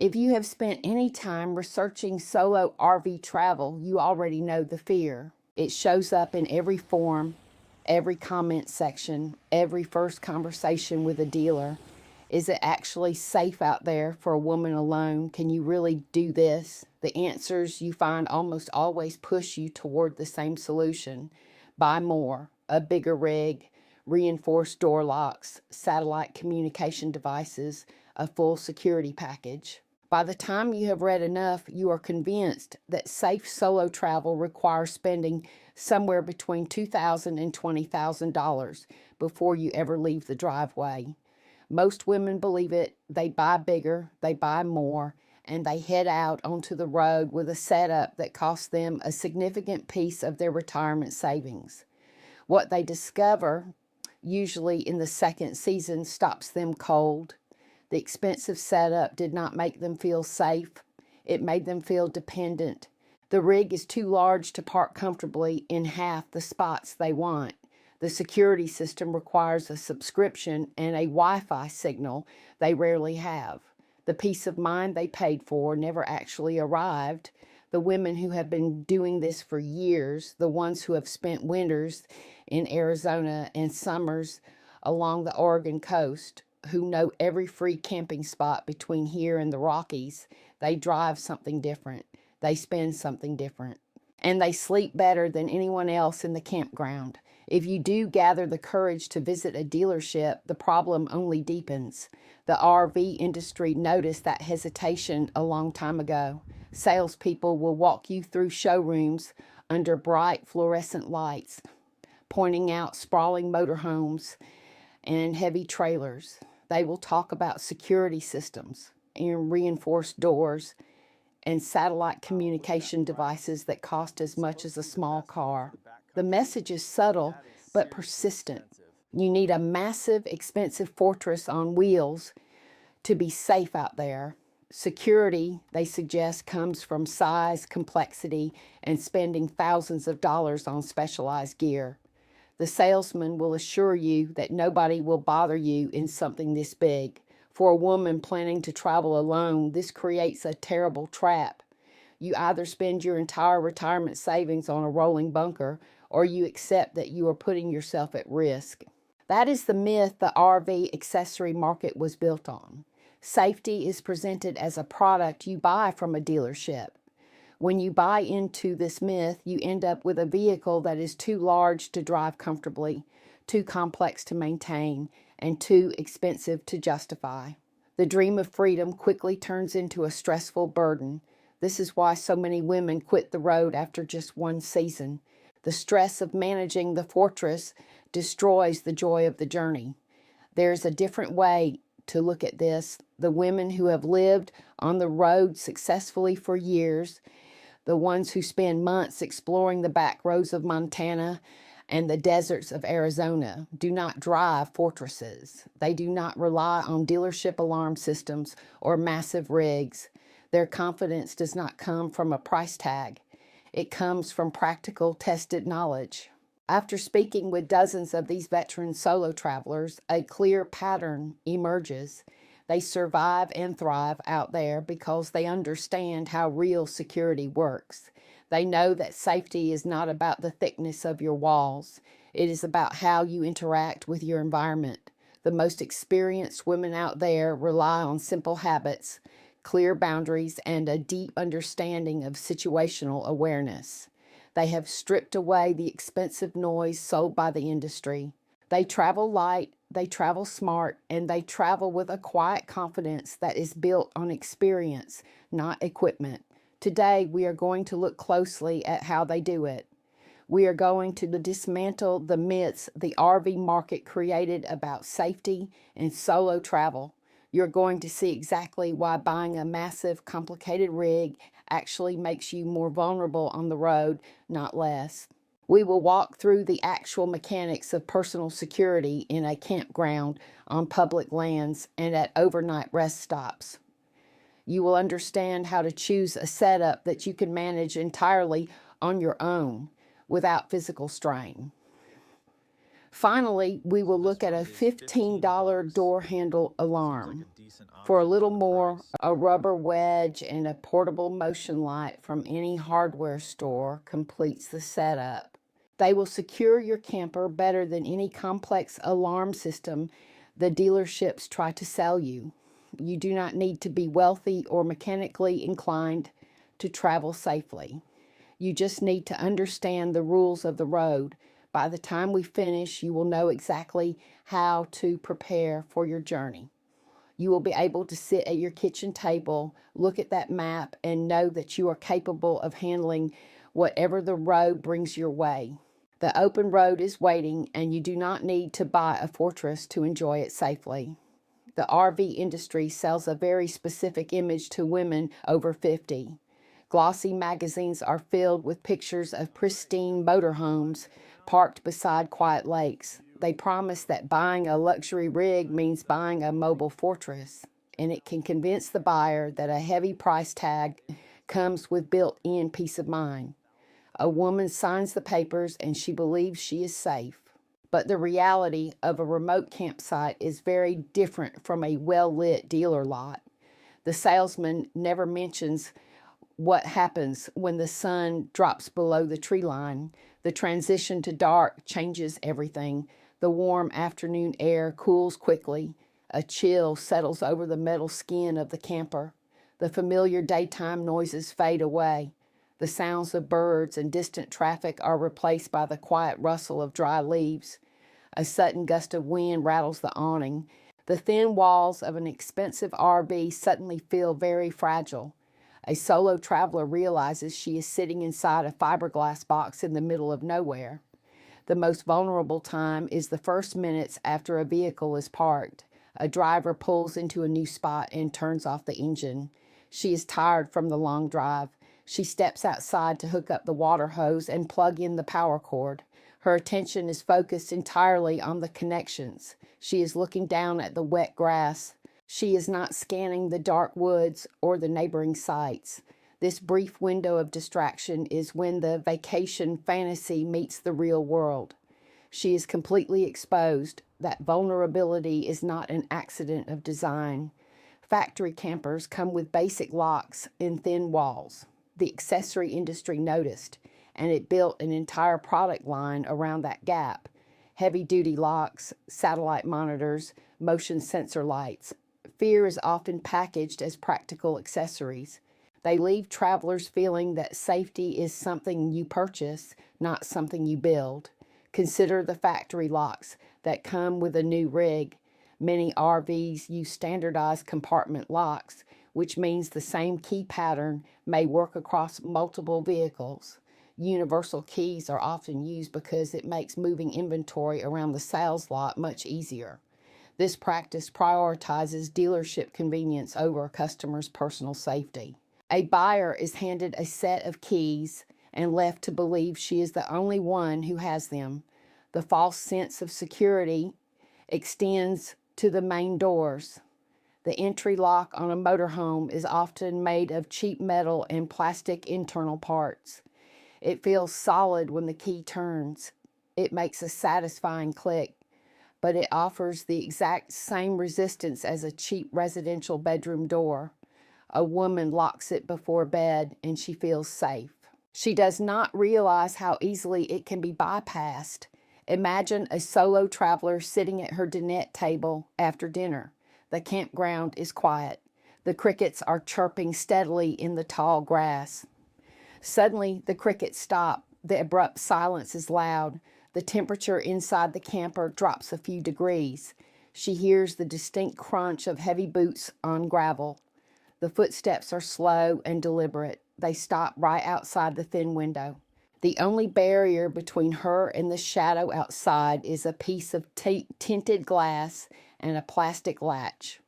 If you have spent any time researching solo RV travel, you already know the fear. It shows up in every forum, every comment section, every first conversation with a dealer. Is it actually safe out there for a woman alone? Can you really do this? The answers you find almost always push you toward the same solution. Buy more, a bigger rig, reinforced door locks, satellite communication devices, a full security package. By the time you have read enough, you are convinced that safe solo travel requires spending somewhere between $2,000 and $20,000 before you ever leave the driveway. Most women believe it. They buy bigger, they buy more, and they head out onto the road with a setup that costs them a significant piece of their retirement savings. What they discover, usually in the second season, stops them cold. The expensive setup did not make them feel safe. It made them feel dependent. The rig is too large to park comfortably in half the spots they want. The security system requires a subscription and a Wi-Fi signal they rarely have. The peace of mind they paid for never actually arrived. The women who have been doing this for years, the ones who have spent winters in Arizona and summers along the Oregon coast, who know every free camping spot between here and the Rockies, they drive something different. They spend something different. And they sleep better than anyone else in the campground. If you do gather the courage to visit a dealership, the problem only deepens. The RV industry noticed that hesitation a long time ago. Salespeople will walk you through showrooms under bright fluorescent lights, pointing out sprawling motorhomes and heavy trailers. They will talk about security systems and reinforced doors and satellite communication devices that cost as much as a small car. The message is subtle but persistent. You need a massive, expensive fortress on wheels to be safe out there. Security, they suggest, comes from size, complexity, and spending thousands of dollars on specialized gear. The salesman will assure you that nobody will bother you in something this big. For a woman planning to travel alone, this creates a terrible trap. You either spend your entire retirement savings on a rolling bunker, or you accept that you are putting yourself at risk. That is the myth the RV accessory market was built on. Safety is presented as a product you buy from a dealership. When you buy into this myth, you end up with a vehicle that is too large to drive comfortably, too complex to maintain, and too expensive to justify. The dream of freedom quickly turns into a stressful burden. This is why so many women quit the road after just one season. The stress of managing the fortress destroys the joy of the journey. There's a different way to look at this. The women who have lived on the road successfully for years, the ones who spend months exploring the back roads of Montana and the deserts of Arizona, do not drive fortresses. They do not rely on dealership alarm systems or massive rigs. Their confidence does not come from a price tag. It comes from practical, tested knowledge. After speaking with dozens of these veteran solo travelers, a clear pattern emerges. They survive and thrive out there because they understand how real security works. They know that safety is not about the thickness of your walls. It is about how you interact with your environment. The most experienced women out there rely on simple habits, clear boundaries, and a deep understanding of situational awareness. They have stripped away the expensive noise sold by the industry. They travel light, they travel smart, and they travel with a quiet confidence that is built on experience, not equipment. Today, we are going to look closely at how they do it. We are going to dismantle the myths the RV market created about safety and solo travel. You're going to see exactly why buying a massive, complicated rig actually makes you more vulnerable on the road, not less. We will walk through the actual mechanics of personal security in a campground, on public lands, and at overnight rest stops. You will understand how to choose a setup that you can manage entirely on your own without physical strain. Finally, we will look at a $15 door handle alarm. For a little more, a rubber wedge and a portable motion light from any hardware store completes the setup. They will secure your camper better than any complex alarm system the dealerships try to sell you. You do not need to be wealthy or mechanically inclined to travel safely. You just need to understand the rules of the road. By the time we finish, you will know exactly how to prepare for your journey. You will be able to sit at your kitchen table, look at that map, and know that you are capable of handling whatever the road brings your way. The open road is waiting, and you do not need to buy a fortress to enjoy it safely. The RV industry sells a very specific image to women over 50. Glossy magazines are filled with pictures of pristine motorhomes parked beside quiet lakes. They promise that buying a luxury rig means buying a mobile fortress, and it can convince the buyer that a heavy price tag comes with built-in peace of mind. A woman signs the papers and she believes she is safe. But the reality of a remote campsite is very different from a well-lit dealer lot. The salesman never mentions what happens when the sun drops below the tree line. The transition to dark changes everything. The warm afternoon air cools quickly. A chill settles over the metal skin of the camper. The familiar daytime noises fade away. The sounds of birds and distant traffic are replaced by the quiet rustle of dry leaves. A sudden gust of wind rattles the awning. The thin walls of an expensive RV suddenly feel very fragile. A solo traveler realizes she is sitting inside a fiberglass box in the middle of nowhere. The most vulnerable time is the first minutes after a vehicle is parked. A driver pulls into a new spot and turns off the engine. She is tired from the long drive. She steps outside to hook up the water hose and plug in the power cord. Her attention is focused entirely on the connections. She is looking down at the wet grass. She is not scanning the dark woods or the neighboring sites. This brief window of distraction is when the vacation fantasy meets the real world. She is completely exposed. That vulnerability is not an accident of design. Factory campers come with basic locks and thin walls. The accessory industry noticed, and it built an entire product line around that gap. Heavy-duty locks, satellite monitors, motion sensor lights. Fear is often packaged as practical accessories. They leave travelers feeling that safety is something you purchase, not something you build. Consider the factory locks that come with a new rig. Many RVs use standardized compartment locks, which means the same key pattern may work across multiple vehicles. Universal keys are often used because it makes moving inventory around the sales lot much easier. This practice prioritizes dealership convenience over a customer's personal safety. A buyer is handed a set of keys and left to believe she is the only one who has them. The false sense of security extends to the main doors. The entry lock on a motorhome is often made of cheap metal and plastic internal parts. It feels solid when the key turns. It makes a satisfying click, but it offers the exact same resistance as a cheap residential bedroom door. A woman locks it before bed and she feels safe. She does not realize how easily it can be bypassed. Imagine a solo traveler sitting at her dinette table after dinner. The campground is quiet. The crickets are chirping steadily in the tall grass. Suddenly, the crickets stop. The abrupt silence is loud. The temperature inside the camper drops a few degrees. She hears the distinct crunch of heavy boots on gravel. The footsteps are slow and deliberate. They stop right outside the thin window. The only barrier between her and the shadow outside is a piece of tinted glass and a plastic latch.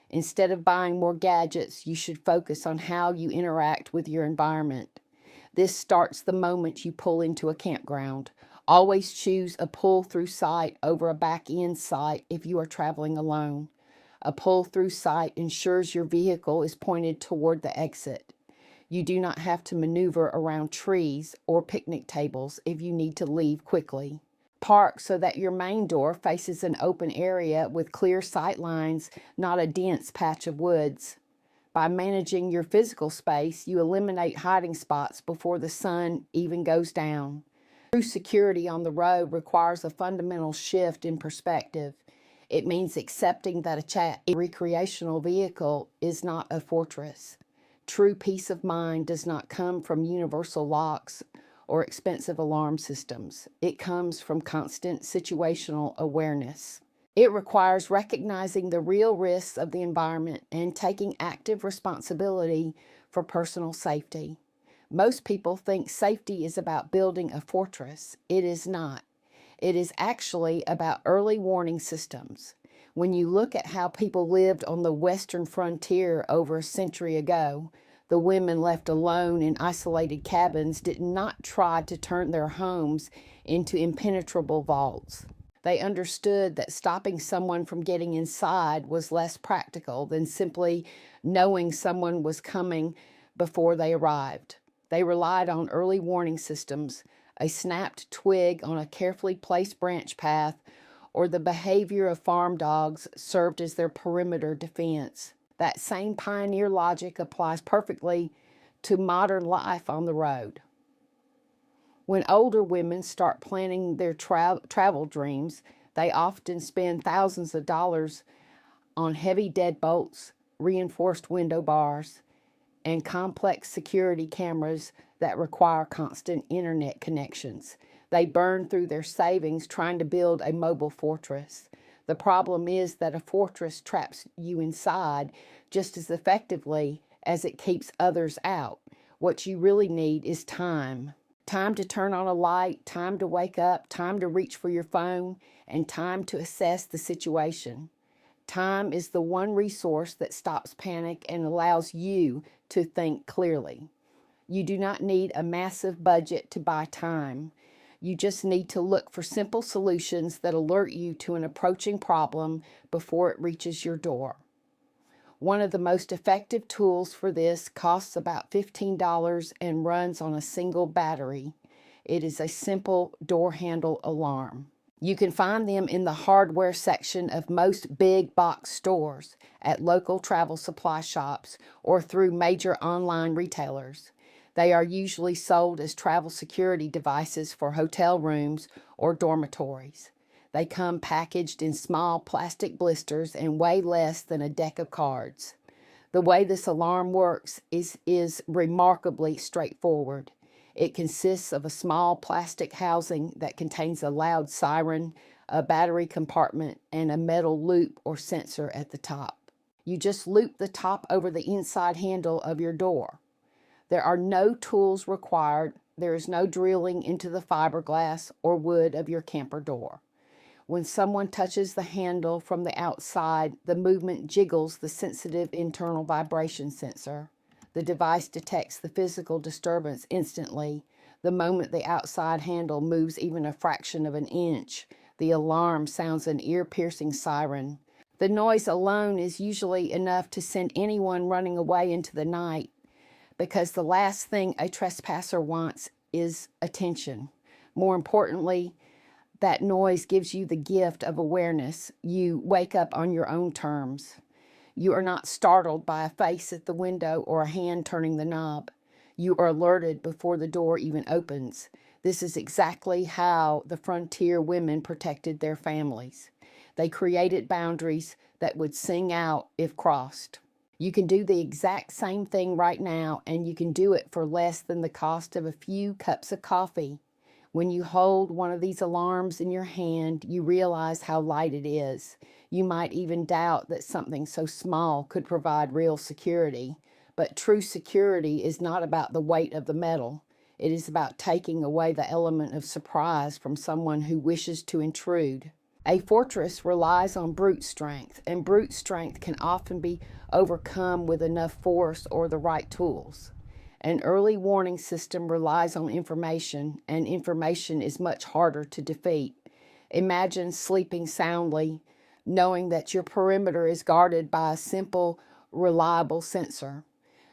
Instead of buying more gadgets, you should focus on how you interact with your environment. This starts the moment you pull into a campground. Always choose a pull-through site over a back-end site if you are traveling alone. A pull-through site ensures your vehicle is pointed toward the exit. You do not have to maneuver around trees or picnic tables if you need to leave quickly. Park so that your main door faces an open area with clear sight lines, not a dense patch of woods. By managing your physical space, you eliminate hiding spots before the sun even goes down. True security on the road requires a fundamental shift in perspective. It means accepting that a recreational vehicle is not a fortress. True peace of mind does not come from universal locks or expensive alarm systems. It comes from constant situational awareness. It requires recognizing the real risks of the environment and taking active responsibility for personal safety. Most people think safety is about building a fortress. It is not. It is actually about early warning systems. When you look at how people lived on the western frontier over a century ago, the women left alone in isolated cabins did not try to turn their homes into impenetrable vaults. They understood that stopping someone from getting inside was less practical than simply knowing someone was coming before they arrived. They relied on early warning systems, a snapped twig on a carefully placed branch path, or the behavior of farm dogs served as their perimeter defense. That same pioneer logic applies perfectly to modern life on the road. When older women start planning their travel dreams, they often spend thousands of dollars on heavy deadbolts, reinforced window bars, and complex security cameras that require constant internet connections. They burn through their savings trying to build a mobile fortress. The problem is that a fortress traps you inside just as effectively as it keeps others out. What you really need is time. Time to turn on a light, time to wake up, time to reach for your phone, and time to assess the situation. Time is the one resource that stops panic and allows you to think clearly. You do not need a massive budget to buy time. You just need to look for simple solutions that alert you to an approaching problem before it reaches your door. One of the most effective tools for this costs about $15 and runs on a single battery. It is a simple door handle alarm. You can find them in the hardware section of most big box stores, at local travel supply shops, or through major online retailers. They are usually sold as travel security devices for hotel rooms or dormitories. They come packaged in small plastic blisters and weigh less than a deck of cards. The way this alarm works is remarkably straightforward. It consists of a small plastic housing that contains a loud siren, a battery compartment, and a metal loop or sensor at the top. You just loop the top over the inside handle of your door. There are no tools required. There is no drilling into the fiberglass or wood of your camper door. When someone touches the handle from the outside, the movement jiggles the sensitive internal vibration sensor. The device detects the physical disturbance instantly. The moment the outside handle moves even a fraction of an inch, the alarm sounds an ear-piercing siren. The noise alone is usually enough to send anyone running away into the night, because the last thing a trespasser wants is attention. More importantly, that noise gives you the gift of awareness. You wake up on your own terms. You are not startled by a face at the window or a hand turning the knob. You are alerted before the door even opens. This is exactly how the frontier women protected their families. They created boundaries that would sing out if crossed. You can do the exact same thing right now, and you can do it for less than the cost of a few cups of coffee. When you hold one of these alarms in your hand, you realize how light it is. You might even doubt that something so small could provide real security. But true security is not about the weight of the metal. It is about taking away the element of surprise from someone who wishes to intrude. A fortress relies on brute strength, and brute strength can often be overcome with enough force or the right tools. An early warning system relies on information, and information is much harder to defeat. Imagine sleeping soundly, knowing that your perimeter is guarded by a simple, reliable sensor.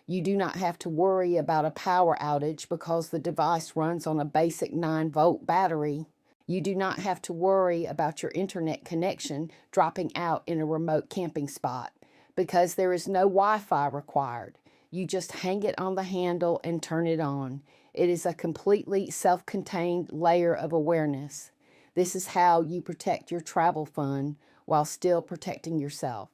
You do not have to worry about a power outage because the device runs on a basic 9-volt battery. You do not have to worry about your internet connection dropping out in a remote camping spot because there is no Wi-Fi required. You just hang it on the handle and turn it on. It is a completely self-contained layer of awareness. This is how you protect your travel fund while still protecting yourself.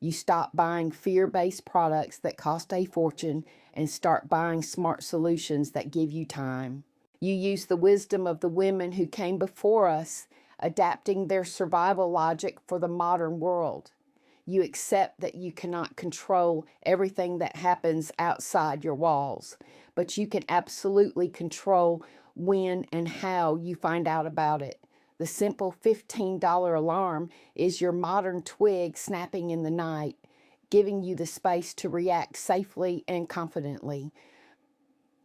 You stop buying fear-based products that cost a fortune and start buying smart solutions that give you time. You use the wisdom of the women who came before us, adapting their survival logic for the modern world. You accept that you cannot control everything that happens outside your walls, but you can absolutely control when and how you find out about it. The simple $15 alarm is your modern twig snapping in the night, giving you the space to react safely and confidently.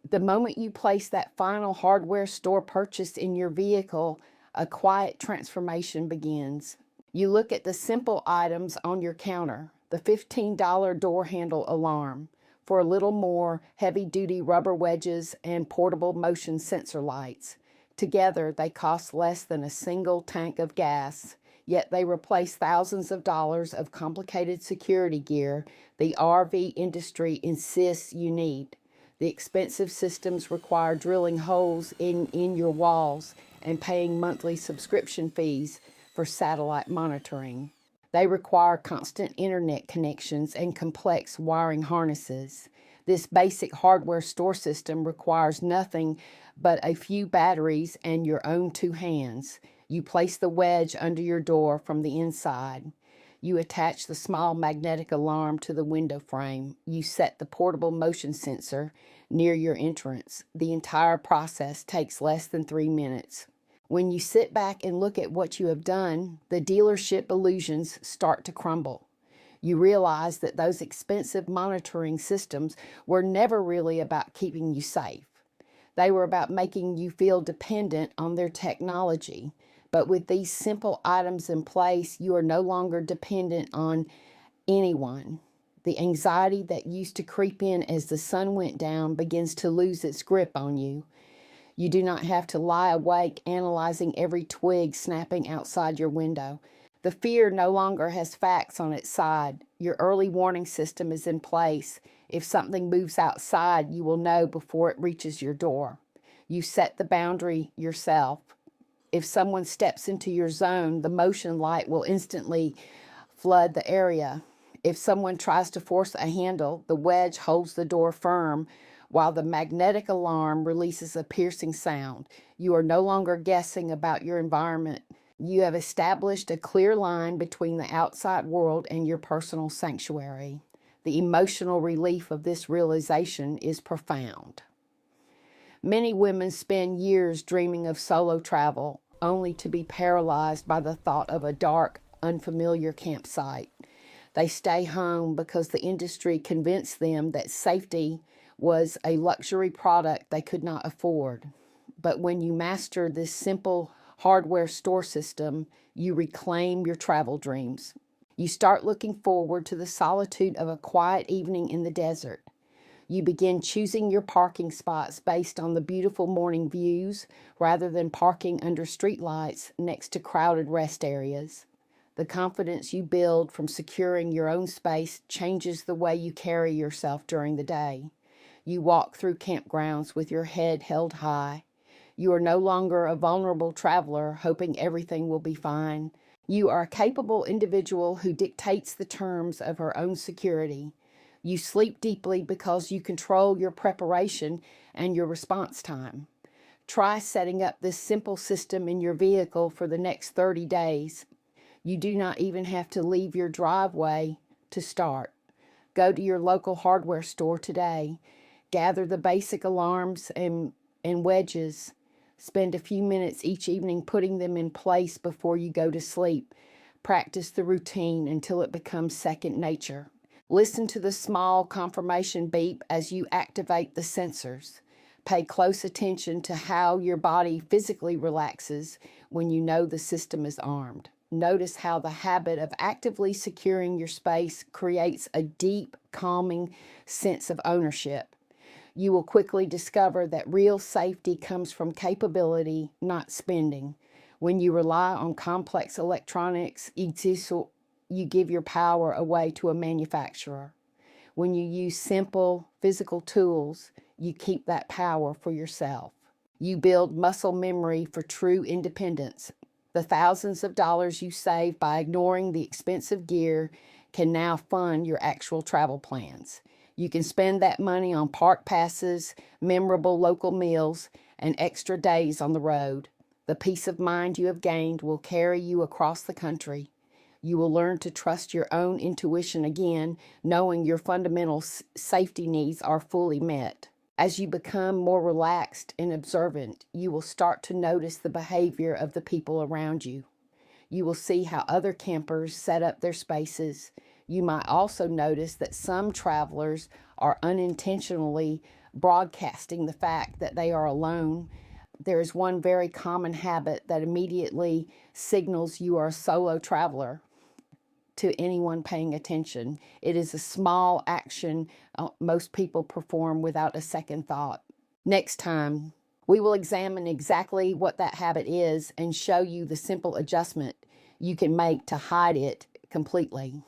The moment you place that final hardware store purchase in your vehicle, a quiet transformation begins. You look at the simple items on your counter, the $15 door handle alarm, for a little more heavy-duty rubber wedges and portable motion sensor lights. Together, they cost less than a single tank of gas, yet they replace thousands of dollars of complicated security gear the RV industry insists you need. The expensive systems require drilling holes in your walls and paying monthly subscription fees for satellite monitoring. They require constant internet connections and complex wiring harnesses. This basic hardware store system requires nothing but a few batteries and your own two hands. You place the wedge under your door from the inside. You attach the small magnetic alarm to the window frame. You set the portable motion sensor near your entrance. The entire process takes less than 3 minutes. When you sit back and look at what you have done, the dealership illusions start to crumble. You realize that those expensive monitoring systems were never really about keeping you safe. They were about making you feel dependent on their technology. But with these simple items in place, you are no longer dependent on anyone. The anxiety that used to creep in as the sun went down begins to lose its grip on you. You do not have to lie awake analyzing every twig snapping outside your window. The fear no longer has facts on its side. Your early warning system is in place. If something moves outside, you will know before it reaches your door. You set the boundary yourself. If someone steps into your zone, the motion light will instantly flood the area. If someone tries to force a handle, the wedge holds the door firm while the magnetic alarm releases a piercing sound. You are no longer guessing about your environment. You have established a clear line between the outside world and your personal sanctuary. The emotional relief of this realization is profound. Many women spend years dreaming of solo travel, only to be paralyzed by the thought of a dark, unfamiliar campsite. They stay home because the industry convinced them that safety was a luxury product they could not afford. But when you master this simple hardware store system, you reclaim your travel dreams. You start looking forward to the solitude of a quiet evening in the desert. You begin choosing your parking spots based on the beautiful morning views rather than parking under streetlights next to crowded rest areas. The confidence you build from securing your own space changes the way you carry yourself during the day. You walk through campgrounds with your head held high. You are no longer a vulnerable traveler hoping everything will be fine. You are a capable individual who dictates the terms of her own security. You sleep deeply because you control your preparation and your response time. Try setting up this simple system in your vehicle for the next 30 days. You do not even have to leave your driveway to start. Go to your local hardware store today. Gather the basic alarms and wedges. Spend a few minutes each evening putting them in place before you go to sleep. Practice the routine until it becomes second nature. Listen to the small confirmation beep as you activate the sensors. Pay close attention to how your body physically relaxes when you know the system is armed. Notice how the habit of actively securing your space creates a deep, calming sense of ownership. You will quickly discover that real safety comes from capability, not spending. When you rely on complex electronics, you give your power away to a manufacturer. When you use simple physical tools, you keep that power for yourself. You build muscle memory for true independence. The thousands of dollars you save by ignoring the expensive gear can now fund your actual travel plans. You can spend that money on park passes, memorable local meals, and extra days on the road. The peace of mind you have gained will carry you across the country. You will learn to trust your own intuition again, knowing your fundamental safety needs are fully met. As you become more relaxed and observant, you will start to notice the behavior of the people around you. You will see how other campers set up their spaces. You might also notice that some travelers are unintentionally broadcasting the fact that they are alone. There is one very common habit that immediately signals you are a solo traveler to anyone paying attention. It is a small action most people perform without a second thought. Next time, we will examine exactly what that habit is and show you the simple adjustment you can make to hide it completely.